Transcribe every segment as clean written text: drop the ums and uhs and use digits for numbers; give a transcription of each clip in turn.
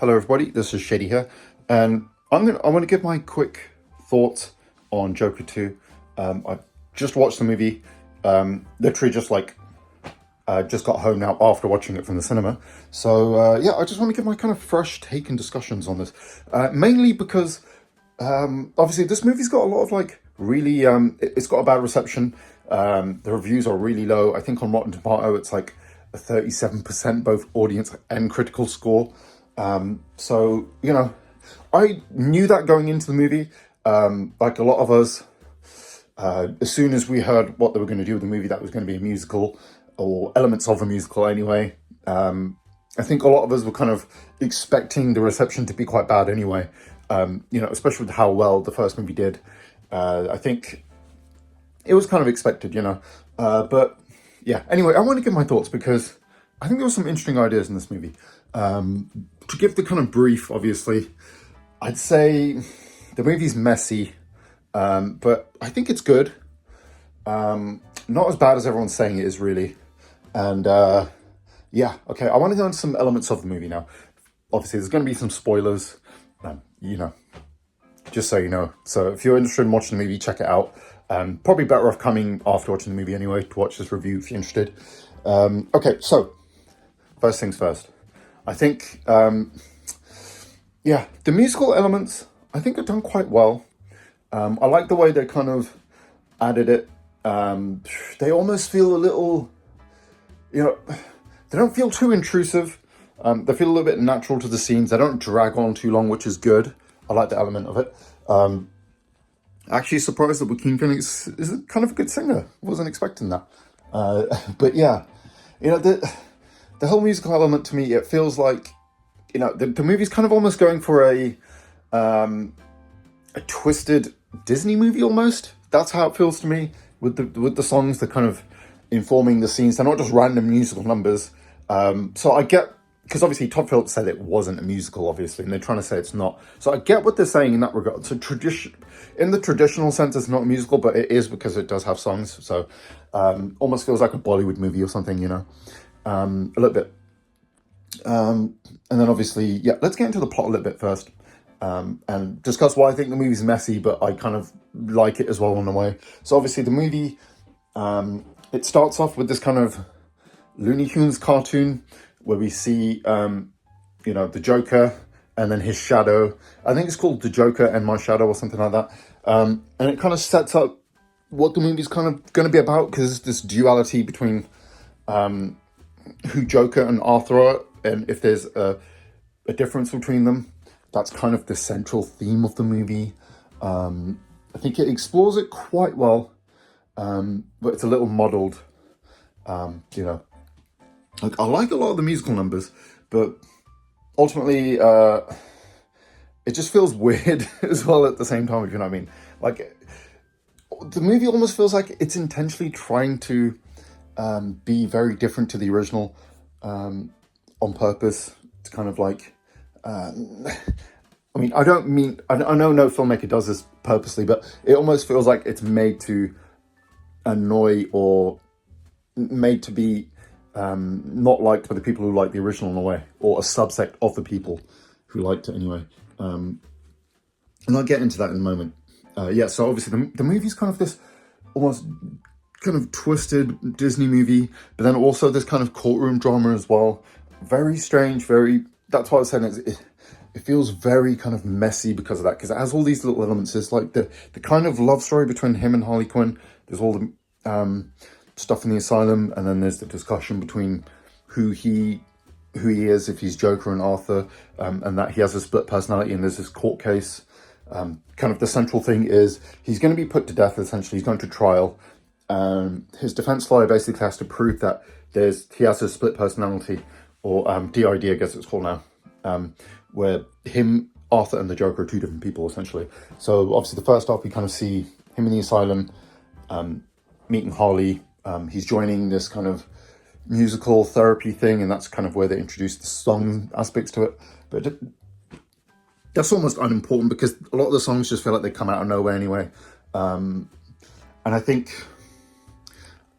Hello, everybody. This is Shady here, and I want to give my quick thoughts on Joker 2. I just watched the movie, literally just got home now after watching it from the cinema. So yeah, I just want to give my kind of fresh take and discussions on this, mainly because obviously this movie's got a lot of really it's got a bad reception. The reviews are really low. I think on Rotten Tomato it's like a 37% both audience and critical score. So, I knew that going into the movie. Like a lot of us, as soon as we heard what they were going to do with the movie, that was going to be a musical or elements of a musical anyway. I think a lot of us were kind of expecting the reception to be quite bad anyway. Especially with how well the first movie did. I think it was kind of expected, but yeah, anyway, I want to give my thoughts because I think there were some interesting ideas in this movie. To give the kind of brief, obviously, I'd say the movie's messy, but I think it's good. Not as bad as everyone's saying it is, really. And yeah, okay, I want to go into some elements of the movie now. Obviously, there's going to be some spoilers, just so you know. So if you're interested in watching the movie, check it out. Probably better off coming after watching the movie anyway to watch this review if you're interested. Okay, so first things first. I think, yeah, the musical elements, I think are done quite well. I like the way they kind of added it. They almost feel a little, they don't feel too intrusive. They feel a little bit natural to the scenes. They don't drag on too long, which is good. I like the element of it. Actually surprised that Joaquin Phoenix is kind of a good singer. Wasn't expecting that. But yeah, the whole musical element to me, it feels like, the movie's kind of almost going for a twisted Disney movie almost. That's how it feels to me with the songs. They're kind of informing the scenes. They're not just random musical numbers. So I get, because obviously Todd Phillips said it wasn't a musical, obviously, and they're trying to say it's not. So I get what they're saying in that regard. So in the traditional sense, it's not a musical, but it is because it does have songs. So almost feels like a Bollywood movie or something, a little bit. And then obviously, yeah, let's get into the plot a little bit first. And discuss why I think the movie's messy, but I kind of like it as well in a way. So obviously the movie, it starts off with this kind of Looney Tunes cartoon where we see, the Joker and then his shadow. I think it's called The Joker and My Shadow or something like that. And it kind of sets up what the movie's kind of going to be about, because it's this duality between who Joker and Arthur are, and if there's a difference between them. That's kind of the central theme of the movie. I think it explores it quite well, but it's a little muddled. Like, I like a lot of the musical numbers, but ultimately, it just feels weird as well at the same time, if you know what I mean. Like, the movie almost feels like it's intentionally trying to be very different to the original on purpose. It's kind of like, I know no filmmaker does this purposely, but it almost feels like it's made to annoy or made to be not liked by the people who like the original in a way, or a subsect of the people who liked it anyway. And I'll get into that in a moment. Yeah, so obviously the movie's kind of this almost kind of twisted Disney movie, but then also this kind of courtroom drama as well. Very strange, that's why I was saying it feels very kind of messy because of that, because it has all these little elements. There's like the kind of love story between him and Harley Quinn. There's all the stuff in the asylum, and then there's the discussion between who he is, if he's Joker and Arthur, and that he has a split personality, and there's this court case. Kind of the central thing is he's going to be put to death, essentially. He's going to trial. His defense lawyer basically has to prove that he has a split personality, or DID, I guess it's called now, where Arthur and the Joker are two different people, essentially. So obviously the first half, we kind of see him in the asylum, meeting Harley. He's joining this kind of musical therapy thing, and that's kind of where they introduce the song aspects to it. But that's almost unimportant because a lot of the songs just feel like they come out of nowhere anyway. And I think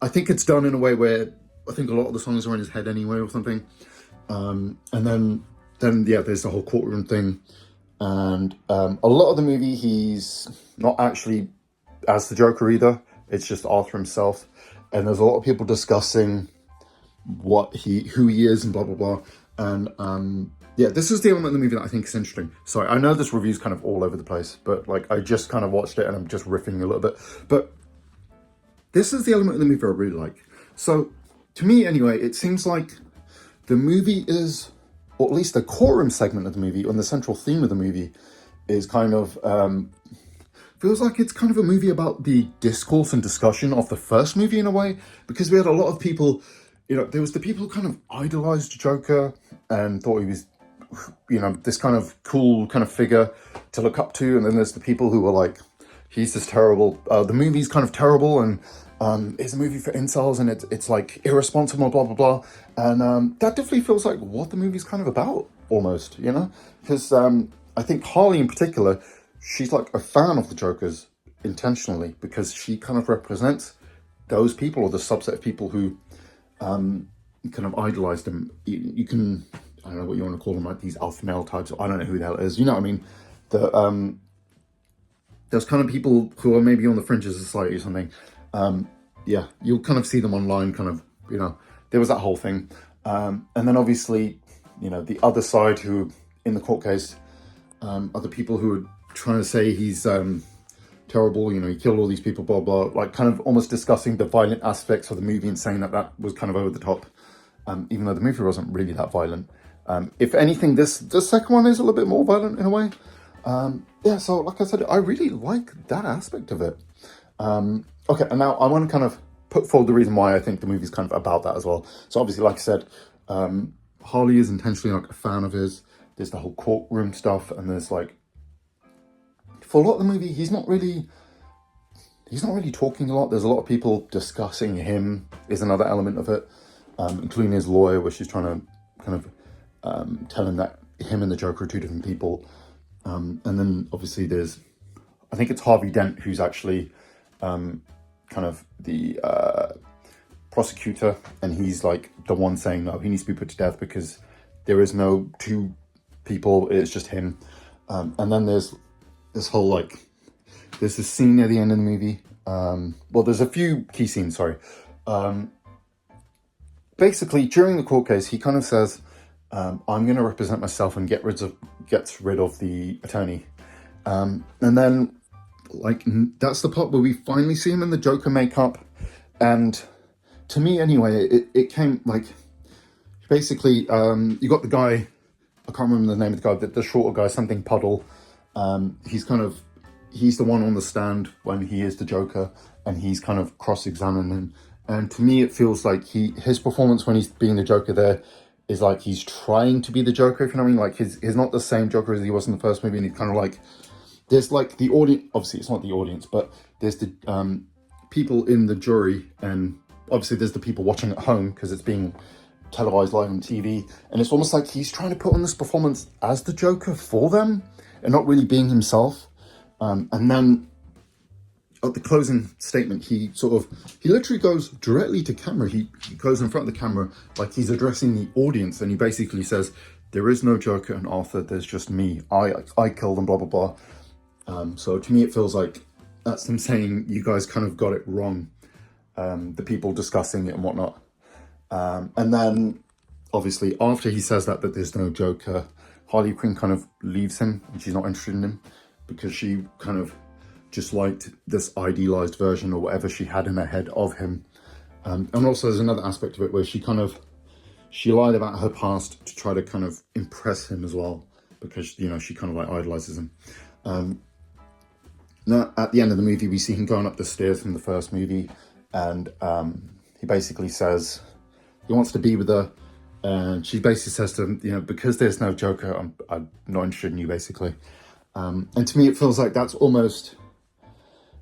it's done in a way where I think a lot of the songs are in his head anyway or something. And then then yeah, there's the whole courtroom thing, and a lot of the movie he's not actually as the Joker either. It's just Arthur himself, and there's a lot of people discussing who he is and blah blah blah. And yeah, this is the element of the movie that I think is interesting. Sorry, I know this review's kind of all over the place, but like I just kind of watched it and I'm just riffing a little bit. But this is the element of the movie I really like. So to me anyway, it seems like the movie is, or at least the courtroom segment of the movie, and the central theme of the movie is kind of, feels like it's kind of a movie about the discourse and discussion of the first movie in a way, because we had a lot of people, there was the people who kind of idolized Joker and thought he was, this kind of cool kind of figure to look up to. And then there's the people who were like, he's just terrible. The movie's kind of terrible, and it's a movie for incels, and it's like irresponsible, blah, blah, blah. And that definitely feels like what the movie's kind of about, almost, Because I think Harley in particular, she's like a fan of the Joker's intentionally, because she kind of represents those people, or the subset of people who kind of idolized him. You can, I don't know what you want to call them, like these alpha male types. I don't know who the hell it is. You know what I mean? There's kind of people who are maybe on the fringes of society or something. Yeah, you'll kind of see them online, kind of, there was that whole thing. And then obviously, the other side who, in the court case, are the people who are trying to say he's terrible, he killed all these people, blah, blah, like kind of almost discussing the violent aspects of the movie and saying that was kind of over the top, even though the movie wasn't really that violent. If anything, the second one is a little bit more violent in a way. Yeah, so like I said, I really like that aspect of it. Okay, and now I want to kind of put forward the reason why I think the movie's kind of about that as well. So obviously, like I said, Harley is intentionally like a fan of his. There's the whole courtroom stuff, and there's like, for a lot of the movie, he's not really talking a lot. There's a lot of people discussing him is another element of it, including his lawyer, where she's trying to kind of tell him that him and the Joker are two different people. And then obviously there's, I think it's Harvey Dent who's actually kind of the prosecutor, and he's like the one saying no, he needs to be put to death because there is no two people, it's just him. And then there's this whole there's this scene near the end of the movie. Well, there's a few key scenes, sorry. Basically, during the court case, he kind of says, I'm going to represent myself and gets rid of the attorney. And then, that's the part where we finally see him in the Joker makeup. And to me, anyway, it came, basically, you got the guy, I can't remember the name of the guy, the shorter guy, something Puddle. He's the one on the stand when he is the Joker, and he's kind of cross-examining him. And to me, it feels like his performance when he's being the Joker there is like he's trying to be the Joker, if you know what I mean? Like, he's not the same Joker as he was in the first movie, and he's kind of like, there's the audience, obviously it's not the audience, but there's the people in the jury, and obviously there's the people watching at home because it's being televised live on TV, and it's almost like he's trying to put on this performance as the Joker for them and not really being himself. And then at the closing statement, he literally goes directly to camera. He goes in front of the camera like he's addressing the audience, and he basically says, there is no Joker and Arthur, there's just me. I killed them, blah, blah, blah. So to me, it feels like that's them saying, you guys kind of got it wrong. The people discussing it and whatnot. And then, obviously, after he says that there's no Joker, Harley Quinn kind of leaves him, and she's not interested in him because she kind of just liked this idealized version or whatever she had in her head of him. And also there's another aspect of it where she lied about her past to try to kind of impress him as well, because, she kind of idolizes him. Now, at the end of the movie, we see him going up the stairs from the first movie, and he basically says he wants to be with her, and she basically says to him, because there's no Joker, I'm not interested in you, basically. And to me, it feels like that's almost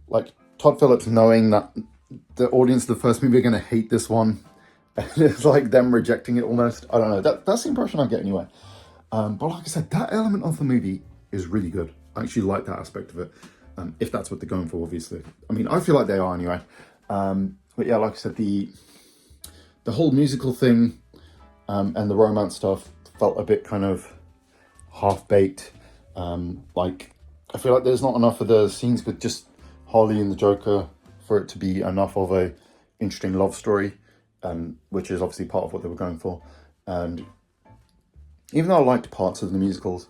like Todd Phillips knowing that the audience of the first movie are going to hate this one, and it's like them rejecting it almost. I don't know, that's the impression I get anyway. But like I said, that element of the movie is really good. I actually like that aspect of it, if that's what they're going for, obviously. I mean, I feel like they are anyway. But yeah, like I said, the whole musical thing and the romance stuff felt a bit kind of half-baked. Like, I feel like there's not enough of the scenes with just Harley and the Joker for it to be enough of a interesting love story, which is obviously part of what they were going for. And even though I liked parts of the musicals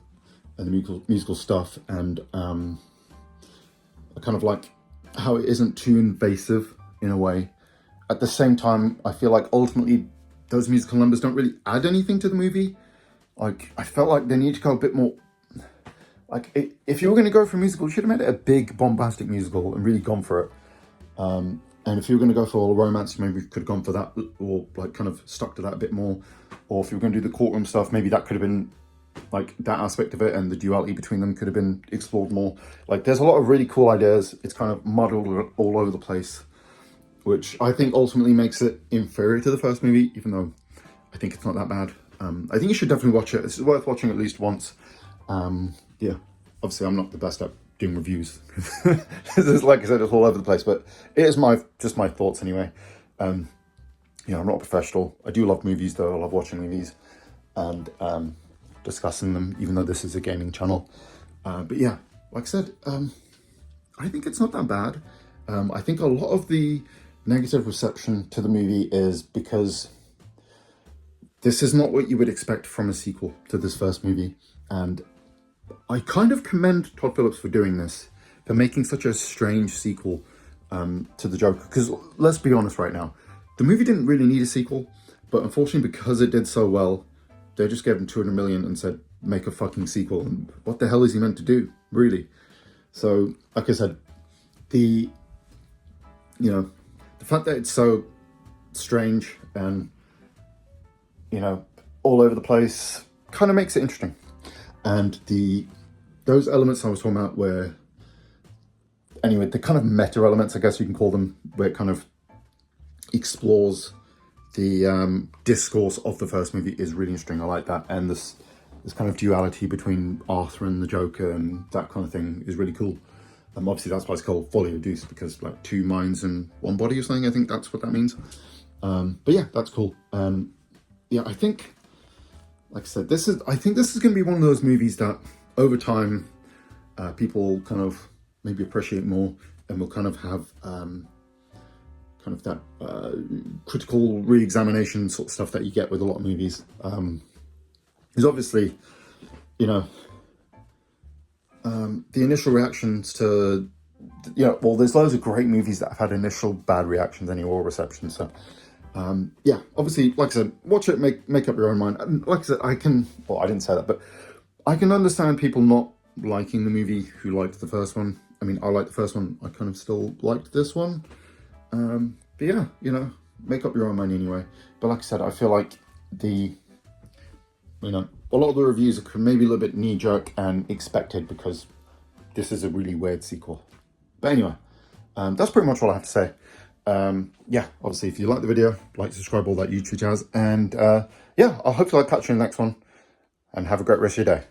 and the musical stuff, and I kind of like how it isn't too invasive in a way, at the same time, I feel like ultimately those musical numbers don't really add anything to the movie. Like, I felt like they need to go a bit more, like, if you were going to go for a musical, you should have made it a big, bombastic musical and really gone for it. And if you were going to go for a romance, maybe you could have gone for that, or like kind of stuck to that a bit more. Or if you were going to do the courtroom stuff, maybe that could have been, like, that aspect of it, and the duality between them could have been explored more. Like, there's a lot of really cool ideas. It's kind of muddled all over the place, which I think ultimately makes it inferior to the first movie, even though I think it's not that bad. I think you should definitely watch it. It's worth watching at least once. Yeah, obviously I'm not the best at doing reviews. It's, like I said, it's all over the place, but it is just my thoughts anyway. You know, I'm not a professional. I do love movies though. I love watching movies and discussing them, even though this is a gaming channel. But yeah, like I said, I think it's not that bad. I think a lot of the negative reception to the movie is because this is not what you would expect from a sequel to this first movie. And I kind of commend Todd Phillips for doing this, for making such a strange sequel to The Joker. Because let's be honest right now, the movie didn't really need a sequel, but unfortunately because it did so well, they just gave him 200 million and said, make a fucking sequel. And what the hell is he meant to do, really? So, like I said, the fact that it's so strange and, you know, all over the place kind of makes it interesting. And those elements I was talking about where, anyway, the kind of meta elements, I guess you can call them, where it kind of explores the discourse of the first movie is really interesting. I like that. And this kind of duality between Arthur and the Joker and that kind of thing is really cool. Obviously that's why it's called Folie à Deux, because like two minds and one body or something. I think that's what that means. But yeah, that's cool. Yeah, I think, like I said, I think this is going to be one of those movies that over time people kind of maybe appreciate more, and will kind of have kind of that critical re-examination sort of stuff that you get with a lot of movies. Because obviously, you know, the initial reactions to, you know, well, there's loads of great movies that have had initial bad reactions anyway, or reception. So yeah, obviously, like I said, watch it, make up your own mind. And like I said, I didn't say that, but I can understand people not liking the movie who liked the first one. I mean, I liked the first one. I kind of still liked this one. But yeah, you know, make up your own mind anyway. But like I said, I feel like you know, a lot of the reviews are maybe a little bit knee-jerk and expected because this is a really weird sequel. But anyway, that's pretty much all I have to say. Yeah, obviously, if you like the video, like, subscribe, all that YouTube jazz. And yeah, I'll hopefully catch you in the next one. And have a great rest of your day.